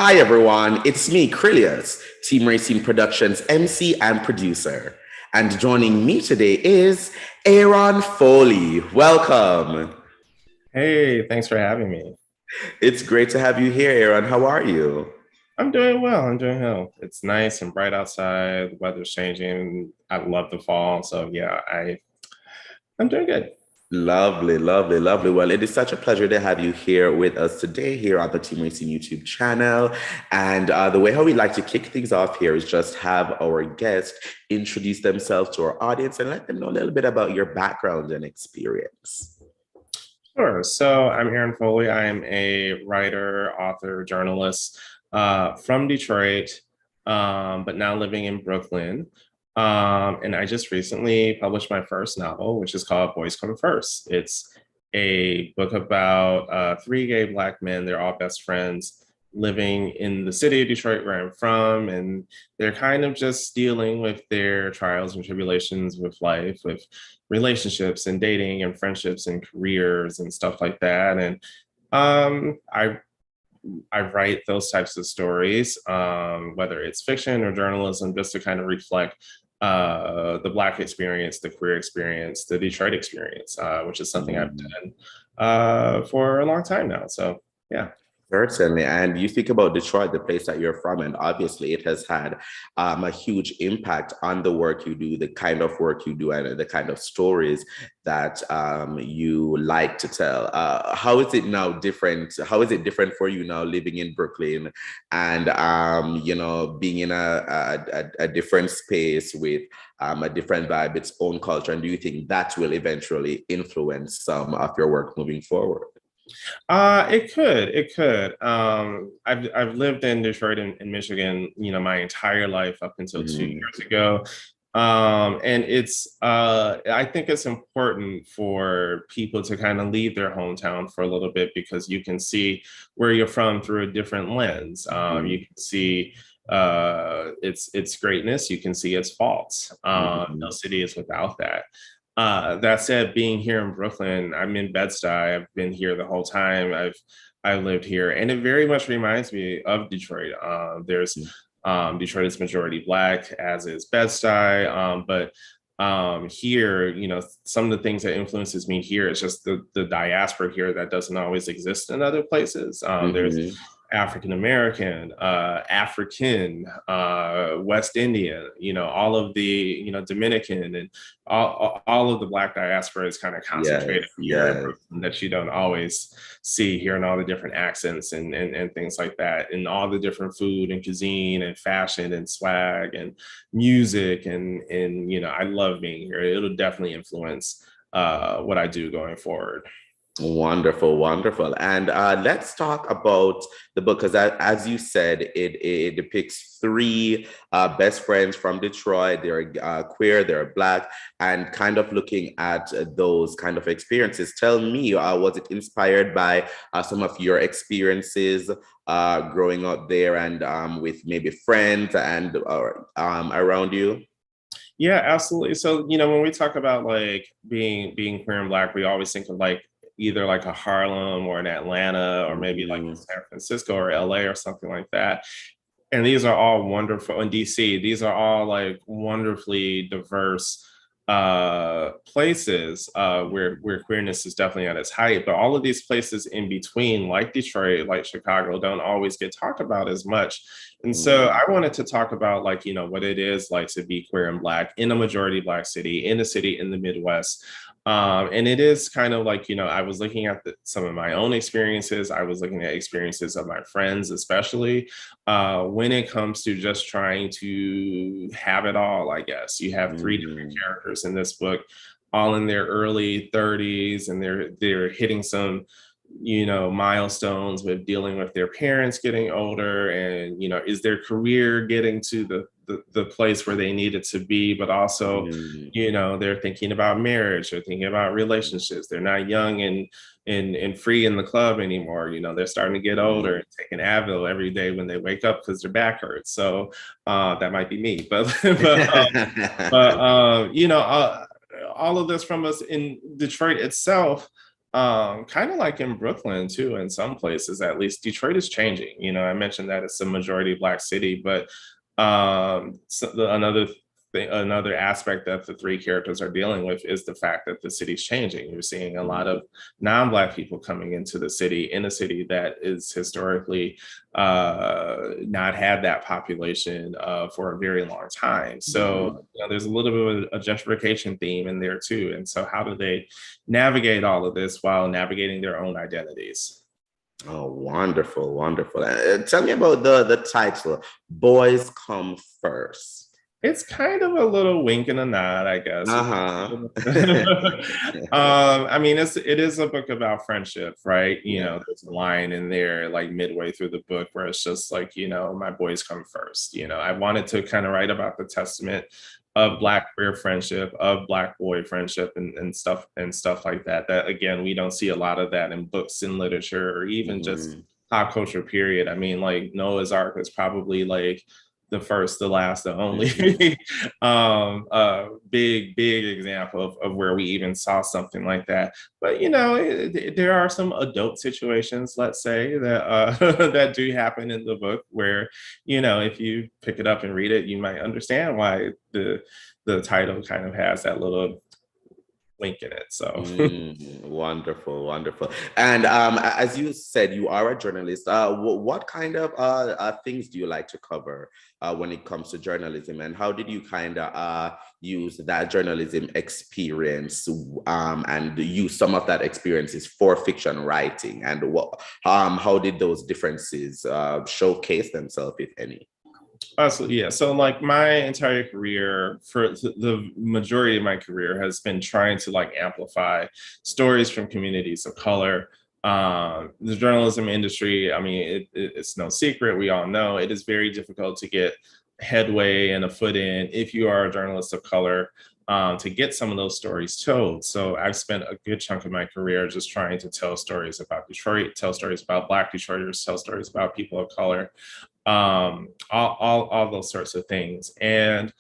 Hi, everyone. It's me, Krylios, Team Racing Productions MC and producer. And joining me today is Aaron Foley. Welcome. Hey, thanks for having me. It's great to have you here, Aaron. How are you? I'm doing well. I'm doing well. It's nice and bright outside. The weather's changing. I love the fall. So yeah, I'm doing good. Lovely, lovely, lovely. Well, it is such a pleasure to have you here with us today here on the Team Racing YouTube channel. And the way how we like to kick things off here is just have our guests introduce themselves to our audience and let them know a little bit about your background and experience. Sure. So I'm Aaron Foley. I am a writer, author, journalist from Detroit, but now living in Brooklyn. And I just recently published my first novel, which is called Boys Come First. It's a book about three gay Black men. They're all best friends living in the city of Detroit, where I'm from. And they're kind of just dealing with their trials and tribulations with life, with relationships and dating and friendships and careers and stuff like that. And um, I I write those types of stories, whether it's fiction or journalism, just to kind of reflect the Black experience, the queer experience, the Detroit experience, which is something I've done for a long time now. So, yeah. Certainly. And you think about Detroit, the place that you're from, and obviously it has had a huge impact on the work you do, the kind of work you do, and the kind of stories that you like to tell. How is it now different? How is it different for you now living in Brooklyn and, being in a different space with a different vibe, its own culture? And do you think that will eventually influence some of your work moving forward? It could. I've lived in Detroit and Michigan, my entire life up until 2 years ago. And I think it's important for people to kind of leave their hometown for a little bit because you can see where you're from through a different lens. You can see its greatness, you can see its faults. No city is without that. That said, being here in Brooklyn, I'm in Bed-Stuy. I've been here the whole time. I've lived here, and it very much reminds me of Detroit. There's Detroit is majority Black, as is Bed-Stuy, but here, some of the things that influences me here is just the diaspora here that doesn't always exist in other places. There's African American, African, West Indian, all of the, Dominican and all of the Black diaspora is kind of concentrated here in Brooklyn that you don't always see here in all the different accents and things like that, and all the different food and cuisine and fashion and swag and music. And I love being here. It'll definitely influence what I do going forward. Wonderful, wonderful. And let's talk about the book because, as you said, it depicts three best friends from Detroit. They're queer, they're Black, and kind of looking at those kind of experiences. Tell me, was it inspired by some of your experiences growing up there and with maybe friends and around you? Yeah, absolutely. So, when we talk about like being queer and Black, we always think of like either like a Harlem or an Atlanta or maybe like San Francisco or LA or something like that. And these are all wonderful in DC. These are all like wonderfully diverse places where queerness is definitely at its height. But all of these places in between, like Detroit, like Chicago, don't always get talked about as much. And so I wanted to talk about like, what it is like to be queer and Black in a majority Black city, in a city in the Midwest. And it is kind of like, I was looking at some of my own experiences. I was looking at experiences of my friends, especially when it comes to just trying to have it all, I guess. You have three different characters in this book, all in their early 30s, and they're hitting some milestones with dealing with their parents getting older, and is their career getting to the place where they need it to be, but also they're thinking about marriage, they're thinking about relationships, they're not young and free in the club anymore. They're starting to get older and taking Advil every day when they wake up because their back hurts. So that might be me, but all of this from us in Detroit itself. Kind of like in Brooklyn too, in some places at least. Detroit is changing. You know, I mentioned that it's a majority Black city, but another thing, another aspect that the three characters are dealing with is the fact that the city's changing. You're seeing a lot of non-Black people coming into the city, in a city that is historically not had that population for a very long time. So you know, there's a little bit of a gentrification theme in there too. And so how do they navigate all of this while navigating their own identities? Oh, wonderful, wonderful. Tell me about the title, Boys Come First. It's kind of a little wink and a nod, I guess. Uh-huh. I mean, it is a book about friendship, right? You know, there's a line in there like midway through the book where it's just like, you know, my boys come first. You know, I wanted to kind of write about the testament of Black queer friendship, of Black boy friendship, and stuff like that. That again, we don't see a lot of that in books and literature, or even just pop culture. Period. I mean, like Noah's Ark is probably like the first, the last, the only big example of where we even saw something like that. But you know, there are some adult situations, let's say, that that do happen in the book where, you know, if you pick it up and read it, you might understand why the title kind of has that little wink in it. So wonderful, wonderful. And as you said, you are a journalist. What kind of things do you like to cover when it comes to journalism, and how did you kind of use that journalism experience and use some of that experiences for fiction writing, and what how did those differences showcase themselves, if any? Absolutely, yeah. So, like, my entire career, for the majority of my career, has been trying to like amplify stories from communities of color. The journalism industry, I mean, it's no secret. We all know it is very difficult to get headway and a foot in if you are a journalist of color. To get some of those stories told. So I've spent a good chunk of my career just trying to tell stories about Detroit, tell stories about Black Detroiters, tell stories about people of color, all those sorts of things. And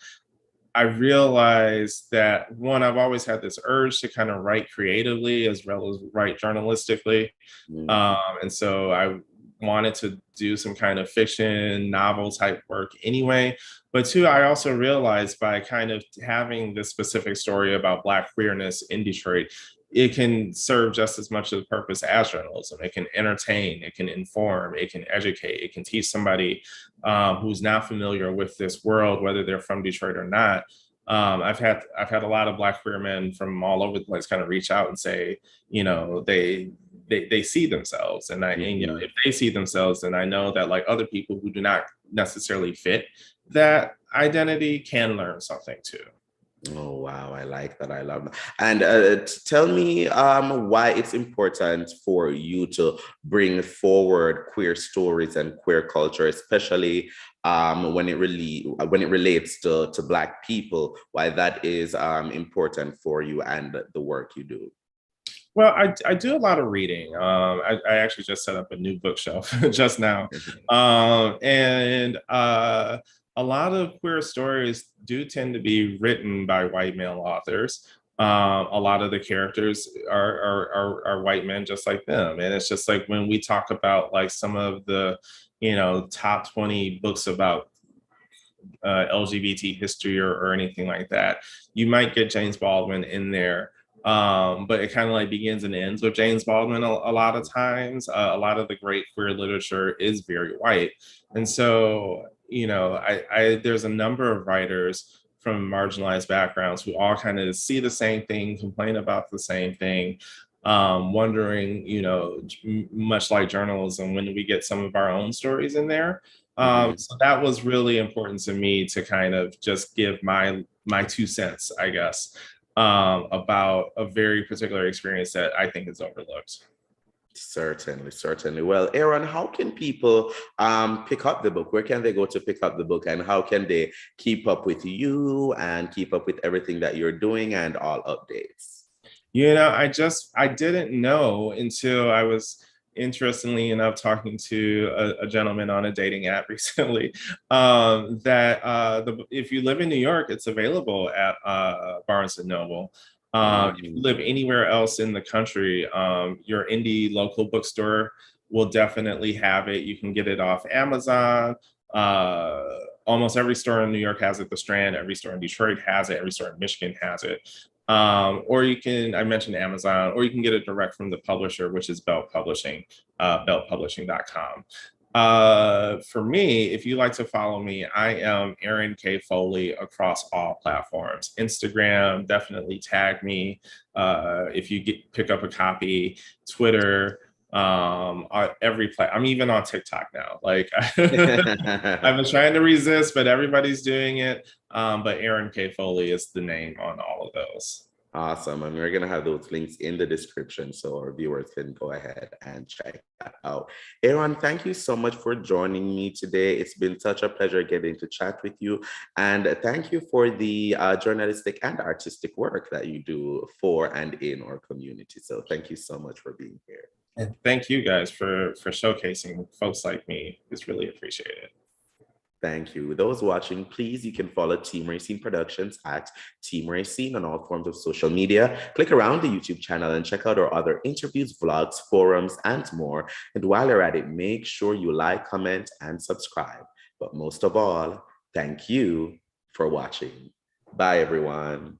I realized that one, I've always had this urge to kind of write creatively as well as write journalistically. And so I wanted to do some kind of fiction novel type work anyway. But two, I also realized by kind of having this specific story about Black queerness in Detroit, it can serve just as much of the purpose as journalism. It can entertain, it can inform, it can educate, it can teach somebody who's not familiar with this world, whether they're from Detroit or not. I've had a lot of Black queer men from all over the place kind of reach out and say, you know, they see themselves, and you know, if they see themselves, then I know that like other people who do not necessarily fit that identity can learn something too. Oh, wow. I like that. I love that. And tell me why it's important for you to bring forward queer stories and queer culture, especially when it relates to Black people, why that is important for you and the work you do. Well, I do a lot of reading. I actually just set up a new bookshelf just now. And a lot of queer stories do tend to be written by white male authors. A lot of the characters are white men just like them. And it's just like when we talk about like some of the, you know, top 20 books about LGBT history or anything like that, you might get James Baldwin in there. But it kind of like begins and ends with James Baldwin a lot of times. A lot of the great queer literature is very white. And so, you know, there's a number of writers from marginalized backgrounds who all kind of see the same thing, complain about the same thing, wondering, you know, much like journalism, when do we get some of our own stories in there? So that was really important to me to kind of just give my 2 cents, I guess, about a very particular experience that I think is overlooked. Certainly, certainly. Well, Aaron, how can people pick up the book? Where can they go to pick up the book, and how can they keep up with you and keep up with everything that you're doing and all updates? You know, I didn't know until I was, interestingly enough, talking to a gentleman on a dating app recently, that if you live in New York, it's available at Barnes and Noble. If you live anywhere else in the country, your indie local bookstore will definitely have it. You can get it off Amazon. Almost every store in New York has it. The Strand, every store in Detroit has it. Every store in Michigan has it. Or you can, I mentioned Amazon, or you can get it direct from the publisher, which is Belt Publishing, beltpublishing.com. For me, if you like to follow me, I am Aaron K. Foley across all platforms. Instagram, definitely tag me if you pick up a copy. Twitter, I'm even on TikTok now. Like I've been trying to resist, but everybody's doing it. But Aaron K. Foley is the name on all of those. Awesome. And we're going to have those links in the description so our viewers can go ahead and check that out. Aaron, thank you so much for joining me today. It's been such a pleasure getting to chat with you. And thank you for the journalistic and artistic work that you do for and in our community. So thank you so much for being here. And thank you guys for showcasing folks like me. It's really appreciated. Thank you. Those watching, please, you can follow Team Racine Productions at Team Racine on all forms of social media. Click around the YouTube channel and check out our other interviews, vlogs, forums, and more. And while you're at it, make sure you like, comment, and subscribe. But most of all, thank you for watching. Bye, everyone.